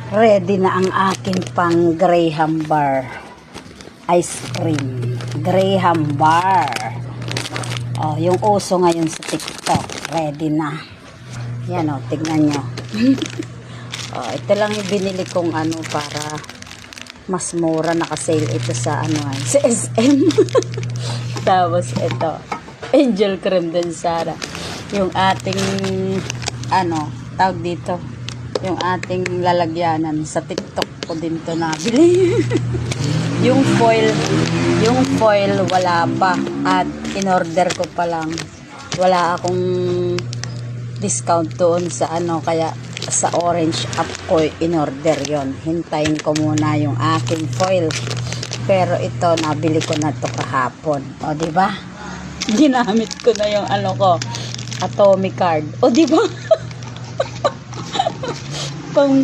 Ready na ang akin pang Graham bar ice cream. Graham bar. Oh, yung uso ngayon sa TikTok. Ready na. Yan o, tignan nyo. Oh, ito lang yung binili kong ano para mas mura, naka-sale ito sa ano sa SM. Tapos ito, angel cream din Sara. Yung ating ano, tawag dito, yung ating lalagyanan sa TikTok ko din to nabili. yung foil wala pa at in-order ko pa lang. Wala akong discount doon sa ano, kaya sa orange app ko in-order yon. Hintayin ko muna yung aking foil. Pero ito nabili ko na to kahapon. O di ba? Ginamit ko na yung ano ko, Atomic card. O di ba? Pang